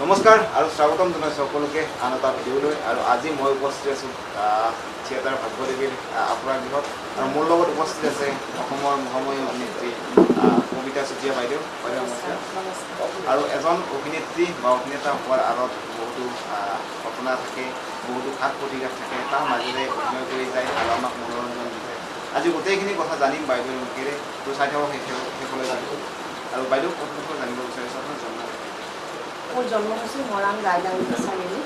নমস্কাৰ আৰু স্বাগতম জনাইছোঁ সকলোকে আন এটা ভিডিঅ'লৈ। আৰু আজি মই উপস্থিত আছোঁ থিয়েটাৰ ভাগ্যদেৱীৰ আখৰা গৃহত। আৰু মোৰ লগত উপস্থিত আছে অসমৰ মহাময়ী অভিনেত্ৰী কবিতা চুতীয়া বাইদেউ। বাইদেউ নমস্কাৰ। আৰু এজন অভিনেত্ৰী বা অভিনেতা হোৱাৰ আঁৰত বহুতো ঘটনা থাকে, বহুতো ঘাত প্ৰতিঘাত থাকে, তাৰ মাজেৰে অভিনয় কৰি যায় আৰু আমাক মনোৰঞ্জন দি যায়। আজি গোটেইখিনি কথা জানিম বাইদেউৰ মুখেৰে, তো চাই থাকক শেষলৈ জানিব। আৰু বাইদেউ প্ৰথমকৈ জানিব বিচাৰিছোঁ আপোনাৰ জন্ম। মোৰ জন্ম হৈছিল মৰাণ ৰায়দাংগী চাৰিআলি।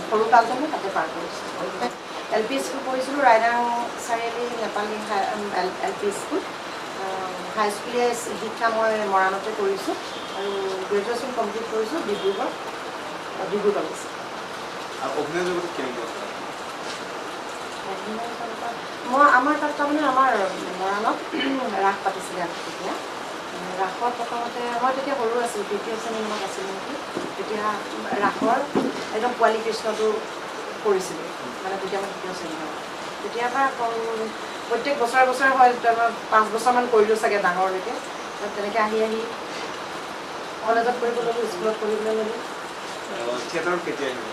সৰুকালটো মই তাতে পাৰ কৰিছোঁ। LP স্কুল পঢ়িছিলোঁ ৰায়দাং চাৰিআলি নেপালী LP স্কুল। হাইস্কুলীয়া শিক্ষা মই মৰাণতে কৰিছোঁ আৰু গ্ৰেজুৱেশ্যন কমপ্লিট কৰিছোঁ ডিব্ৰুগড় কলেজ। আৰু অভিনয় জগতত কেনেকুৱা? মই আমাৰ তাত তাৰমানে আমাৰ মৰাণত ৰাস পাতিছিলে তেতিয়া। ৰাসত প্ৰথমতে মই তেতিয়া সৰু আছিলোঁ, তৃতীয় শ্ৰেণীমানত আছিলোঁ নেকি। তেতিয়া ৰাসৰ একদম পোৱালী কৃষ্ণটো কৰিছিলোঁ, মানে তেতিয়া মই তৃতীয় শ্ৰেণীমানত। তেতিয়াৰ পৰা প্ৰত্যেক বছৰে বছৰে হয়, 5 বছৰমান কৰিলোঁ চাগে ডাঙৰলৈকে। তেনেকৈ আহি কলেজত পঢ়িব ল'লোঁ, স্কুলত পঢ়িবলৈ ল'লোঁ। থিয়েটাৰত কেতিয়া আহিব?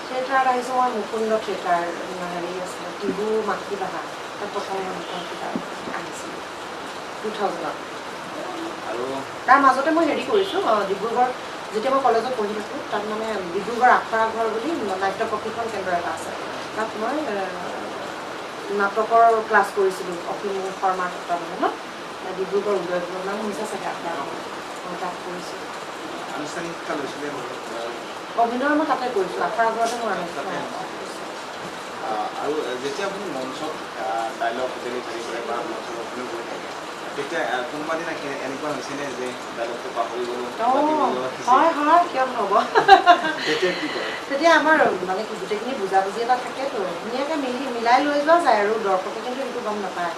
থিয়েটাৰত আহিছোঁ মই মুকুন্দ থিয়েটাৰ হেৰি আছিলে টিহু মাতৃবাহা, তাত প্ৰথম থিয়েটাৰ আহিছিলোঁ 2000। আৰু তাৰ মাজতে মই হেৰি কৰিছোঁ ডিব্ৰুগড়, যেতিয়া মই কলেজত পঢ়ি থাকোঁ তাত মানে ডিব্ৰুগড় আখৰা ঘৰ বুলি নাট্য প্ৰশিক্ষণ কেন্দ্ৰ এটা আছে। তাত মই নাটকৰ ক্লাছ কৰিছিলোঁ অসীম শৰ্মাৰ তত্ত্বাৱধানত। ডিব্ৰুগড় উদয়পুৰৰ নাম শুনিছে চাগে আখৰা ঘৰ, মই তাত কৰিছোঁ। আনুষ্ঠানিক শিক্ষা লৈছিলে অভিনয় মই তাতে কৰিছোঁ, আখৰা ঘৰতে মই আৰু যেতিয়া আপুনি মঞ্চত ডাইলগ ডেলিভাৰী কৰে বা মঞ্চত অভিনয় কৰি থাকে, তেতিয়া কোনোবা দিনা এনেকুৱা হৈছেনে যে ডাইলগটো পাহৰি গ'লোঁ? হয় হয়, কিয় নহ'ব। তেতিয়া কি কৰে? তেতিয়া আমাৰ মানে কি গোটেইখিনি বুজাবুজি এটা থাকেতো, ধুনীয়াকৈ মিলাই লৈ যোৱা যায় আৰু দৰ্শকে কিন্তু সেইটো গম নাপায়।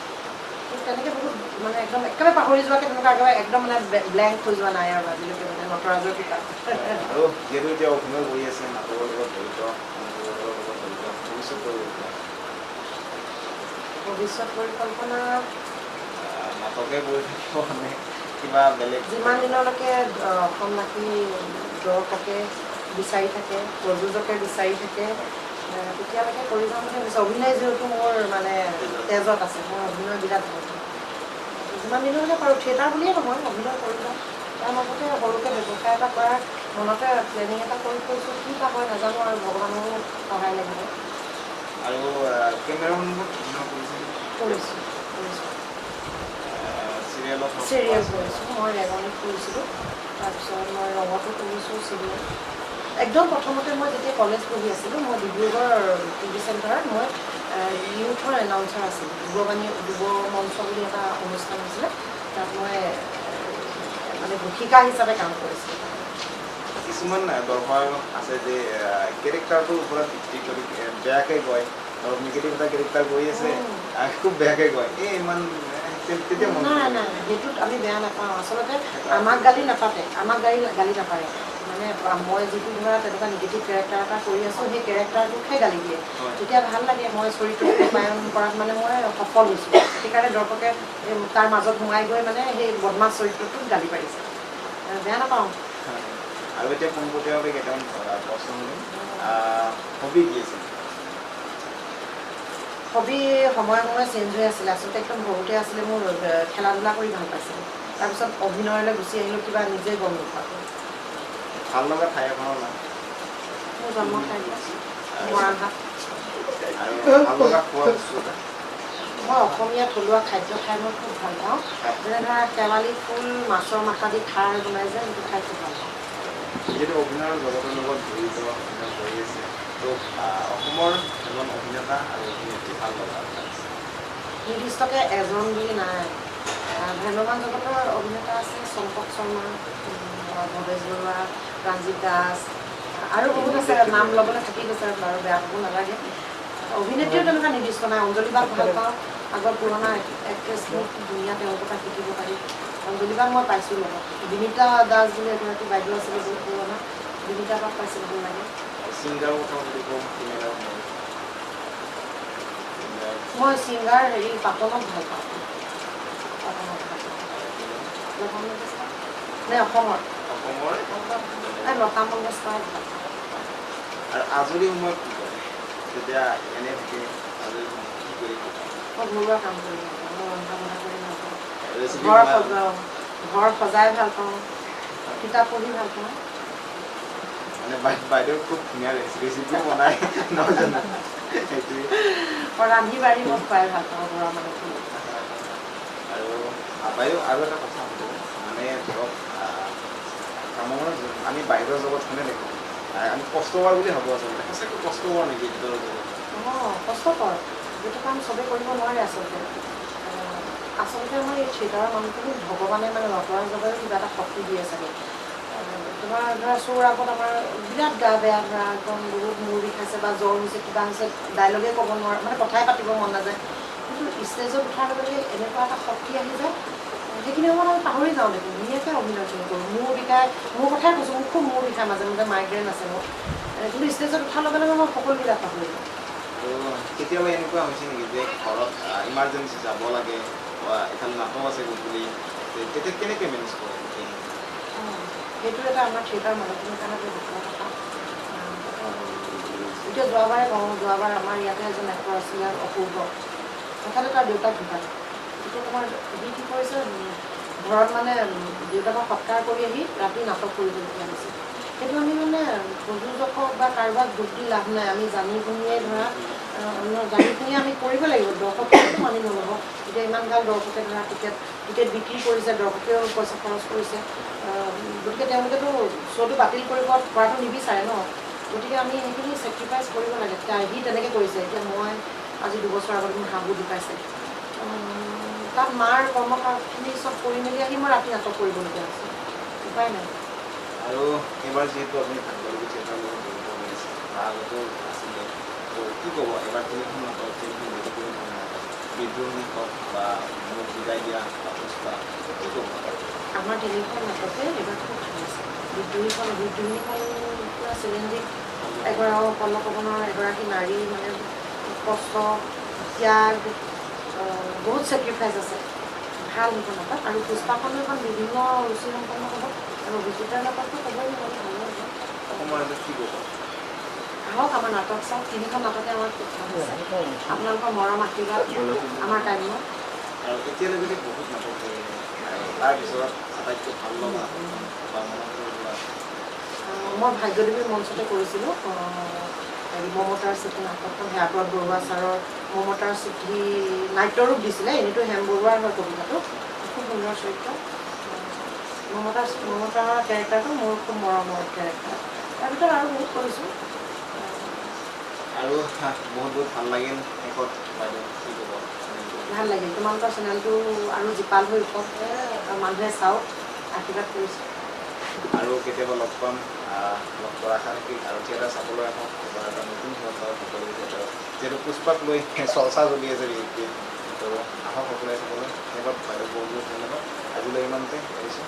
তেনেকৈ বহুত মানে একেবাৰে পাহৰি যোৱাকৈ তেনেকুৱা একেবাৰে একদম মানে ব্লেংক হৈ যোৱা নাই আৰু আজিলৈকে মানে নটৰাজৰ কিতাপ। আৰু যিহেতু এতিয়া অভিনয় কৰি আছে, নাটকৰ লগত জড়িত, ভৱিষ্যত পৰিকল্পনা নাটকে কৰি থাকিব মানে কিবা বেলেগ? যিমান দিনলৈকে অসমবাসী দৰ্শকে বিচাৰি থাকে, প্ৰযোজকে বিচাৰি থাকে, তেতিয়ালৈকে কৰি যাম বুলি ভাবিছোঁ। অভিনয় যিহেতু মোৰ মানে তেজত আছে, মই অভিনয় বিৰাট ভাল পাওঁ। যিমান দিনলৈকে পাৰোঁ, থিয়েটাৰ বুলিয়ে নহয়, অভিনয় কৰি যাম। তাৰ মাজতে সৰুকৈ ব্যৱসায় এটা কৰাৰ মনতে প্লেনিং এটা কৰি থৈছোঁ, কি বা হয় নাজানো, আৰু ভগৱানৰো সহায় লাগিব। আৰু কেমেৰা সন্মুখত কৰিছোঁ চিৰিয়েল কৰিছোঁ, মই ৰেঙনিত কৰিছিলোঁ, তাৰপিছত মই ৰঙতো কৰিছোঁ চিৰিয়েল। একদম প্ৰথমতে মই যেতিয়া কলেজ পঢ়ি আছিলোঁ, মই ডিব্ৰুগড় TV চেণ্টাৰত মই ইউথৰ এনাউন্সাৰ আছিলোঁ। যুৱ মঞ্চ বুলি এটা অনুষ্ঠান হৈছিলে, তাত মই মানে ঘোষিকা হিচাপে কাম কৰিছিলোঁ। কিছুমান দৰ্শক আছে যে কেৰেক্টাৰটোৰ ওপৰত ভিত্তি কৰি বেয়াকৈ কয়, ধৰক নিগেটিভ এটা কেৰেক্টাৰ কৰি আছে, খুব বেয়াকৈ কয়, ইমান তেতিয়া নাই, সেইটোত আমি বেয়া নাপাওঁ। আচলতে আমাক গালি নাপাতে, গালি নাপাৰে। মানে মই যিটো ধৰা তেনেকুৱা নিগেটিভ কেৰেক্টাৰ এটা কৰি আছোঁ, সেই কেৰেক্টাৰটোকহে গালি দিয়ে। তেতিয়া ভাল লাগে, মই চৰিত্ৰটো ৰূপায়ণ কৰাত মানে মই সফল হৈছোঁ। সেইকাৰণে দৰ্শকে তাৰ মাজত সোমাই গৈ মানে সেই বদমাছ চৰিত্ৰটোক গালি পাৰিছে, বেয়া নাপাওঁ। আৰু এতিয়া পোনপটীয়াকৈ কেইটামান প্ৰশ্ন শুনিম। হবি কি আছিল? হবি সময়ে চেঞ্জ হৈ আছিলে। আচলতে একদম সৰুতে আছিলে মোৰ খেলা ধূলা কৰি ভাল পাইছিলোঁ, তাৰপিছত অভিনয়লৈ গুচি আহিলোঁ, কিবা নিজে গম নোপোৱাকৈ। ভাল লগা ঠাই এখনৰ নাম? মোৰ জন্ম ঠাইত মৰাণহাট। আৰু ভাল লগা খোৱা বস্তু এটা? মই অসমীয়া থলুৱা খাদ্য খাই মই খুব ভাল পাওঁ। যেনে ধৰা শেৱালি ফুল, মাছৰ মাথা দি খাৰ বনাই যে, সেইটো খাই খুব ভাল পাওঁ। যিহেতু অভিনয়ৰ জগতৰ লগত জড়িত কৰি আছে, তো অসমৰ এজন অভিনেতা আৰু অভিনেত্ৰী ভাল লগা নিৰ্দিষ্টকৈ এজন বুলি নাই। ভ্ৰাম্যমাণ জগতৰ অভিনেতা আছে, চম্পক শৰ্মা, ভৱেশ বৰুৱা, প্ৰাঞ্জিত দাস, আৰু বহুত আছে, নাম ল'বলৈ থাকি গৈছে বাৰু, বেয়া পাব নালাগে। অভিনেত্ৰীও তেনেকুৱা নিৰ্দিষ্ট নাই। অঞ্জলি বাক ভাল পাওঁ, আগৰ পুৰণা এক্ট্ৰেছখিনি খুব ধুনীয়া, তেওঁলোকৰ পৰা শিকিব পাৰি। অঞ্জলি বাক মই পাইছোঁ লগত। বিনীতা দাস বুলি এগৰাকী বাইদেউ আছিলে, বহুত পুৰণা, বিনীতা বাক পাইছিলোঁ, ভাল লাগে। ছিংগাৰৰ কথা যদি কওঁ, মই ছিংগাৰ পাপনক ভাল পাওঁ। নে অসমৰ অসমৰ লতা মংগেশকাৰ আৰু আজৰি সময়ত কি কৰে যেতিয়া এনে থাকে আজৰি সময়ত কি কৰি মই ঘৰুৱা কাম কৰি ভাল পাওঁ মই ৰন্ধা বঢ়া কৰি ভাল পাওঁ ৰেচিপি ঘৰ সজাওঁ ঘৰ সজাই ভাল পাওঁ কিতাপ পঢ়ি ভাল পাওঁ মানে বাইদেউ খুব ধুনীয়া ৰেচিপি বনায় নহয় জানো সেইটোৱে ৰান্ধি বাঢ়ি মই খুৱাই ভাল পাওঁ ঘৰৰ মানুহখিনি আৰু বাইদেউ আৰু এটা কথা সোধোঁ মানে ধৰক কামৰ আমি বাহিৰৰ জগতখনে দেখোঁ আমি কষ্ট কৰা বুলি ভাবোঁ আচলতে সঁচাকৈ কষ্ট কৰা নেকি ভিতৰৰ জগত কষ্টকৰ যিটো কাম চবেই কৰিব নোৱাৰে আচলতে আমাৰ এই থিয়েটাৰৰ মানুহখিনি ভগৱানে মানে নকৰা জগতে কিবা এটা শক্তি দিয়ে চাগে তোমাৰ ধৰা চোৰ আগত আমাৰ বিৰাট গা বেয়া ধৰা একদম বহুত মূৰ বিষাইছে বা জ্বৰ হৈছে কিবা হৈছে ডাইলগে ক'ব নোৱাৰে মানে কথাই পাতিব মন নাযায় কিন্তু ষ্টেজত উঠাৰ লগে লগে এনেকুৱা এটা শক্তি আহি যায় সেইখিনি সময়ত আমি পাহৰি যাওঁ দেখোন ধুনীয়াকৈ অভিনয় কৰোঁ মূৰ বিষাই মোৰ কথাই কৈছোঁ মোৰ খুব মূৰ বিষাই মাজে মাজে মাইগ্ৰেইন আছে মোৰ কিন্তু ষ্টেজত উঠাৰ লগে লগে মই সকলোবিলাক পাহৰি যাওঁ কেতিয়াবা এনেকুৱা হৈছে নেকি যে ঘৰত ইমাৰ্জেঞ্চি যাব লাগে বা এফালে নাটক আছে গধূলি তেতিয়া কেনেকৈ মেনেজ কৰে সেইটো এটা আমাৰ থিয়েটাৰ মানুহখিনিৰ কাৰণে দুখৰ কথা এতিয়া যোৱাবাৰ আমাৰ ইয়াতে এজন এক্টৰ আছিলে অপূৰ্ব তেখেতে তাৰ দেউতাক ঢুকালে এতিয়া তোমাৰ সি কি কৰিছে ঘৰত মানে দেউতাকক সৎকাৰ কৰি আহি ৰাতি নাটক কৰিবলগীয়া হৈছে সেইটো আমি মানে প্ৰযোজকক বা কাৰোবাক দুখ দি লাভ নাই আমি জানি শুনিয়ে ধৰা জানি শুনিয়ে আমি কৰিব লাগিব দৰ্শকেতো মানি নল'ব এতিয়া ইমান গাল দৰ্শকে ধৰা টিকেট বিক্ৰী কৰিছে দৰ্শকেও পইচা খৰচ কৰিছে গতিকে তেওঁলোকেতো শ্ব'টো বাতিল কৰিব পৰাটো নিবিচাৰে ন গতিকে আমি সেইখিনি ছেক্ৰিফাইচ কৰিব লাগে সি তেনেকৈ কৰিছে এতিয়া মই আজি 2 বছৰ আগত মোৰ শাহু ঢুকাইছে তাত মাৰ কৰ্মখিনি চব কৰি মেলি আহি মই ৰাতি নাটক কৰিবলগীয়া হৈছে উপায় নাই আৰু এইবাৰ যিহেতু আপুনি ভাগৱতী থিয়েটাৰৰ লগত জড়িত হৈ আছে বা আগতেও আছিলে তো কি ক'ব এবাৰ তিনিখন নাটক বিদ্ৰোহী হওক বা মোক বিদায় দিয়া বা পুষ্পা কি ক'ব আমাৰ 3খন নাটকে এইবাৰ খুব ভাল আছে বিদ্ৰোহীখন পূৰা চিলেঞ্জিক পল্লৱনৰ এগৰাকী নাৰী মানে কষ্ট ত্যাগ বহুত ছেক্ৰিফাইচ আছে ভাল সেইখন নাটক আৰু পুষ্পাখনো এখন বিভিন্ন ৰুচিসম্পন্ন হ'ব আৰু অভিজিতৰ নাটকটো ক'বই নালাগে ভাল হ'ব অসমৰ ৰাজ্যত কি ক'ব আহক আমাৰ নাটক চাওক 3খন নাটকে আমাৰ খুব ভাল হৈছে আপোনালোকৰ মৰম আশীৰ্বাদ আমাৰ কাম্য আৰু এতিয়ালৈকে বহুত নাটক তাৰ ভিতৰত আটাইতকৈ ভাল লগা বা মনত লোৱা মই ভাগ্যদেৱীৰ মঞ্চতে কৰিছিলোঁ মমতাৰ চিঠি নাটকখন হেয়াপত বৰুৱা ছাৰৰ মমতাৰ চিঠি নাট্যৰূপ দিছিলে এনেইতো হেম বৰুৱাৰ হয় কবিতাটো খুব সুন্দৰ চৰিত্ৰ মমতাৰ কেৰেক্টাৰটো মোৰ খুব মৰমৰ কেৰেক্টাৰ তাৰ ভিতৰত আৰু বহুত কৰিছোঁ আৰু বহুত ভাল লাগিল শেষত বাইদেউ কি ক'ব ভাল লাগিল তোমালোকৰ চেনেলটো আৰু জীপাল হৈ উঠক মানুহে চাওক আশীৰ্বাদ কৰিছোঁ আৰু কেতিয়াবা লগ পাম লগ কৰা আশা থাকিল আৰু থিয়েটাৰ চাবলৈ আহক এবাৰ এটা নতুন থিয়েটাৰ সকলো থিয়েটাৰত যিহেতু পুষ্পাক লৈ চৰ্চা চলি আছে বিশেষকৈ তো আহক সকলোৱে চাবলৈ শেষত বাইদেউ বহুত বহুত ধন্যবাদ আজিলৈ ইমানতে এৰিছোঁ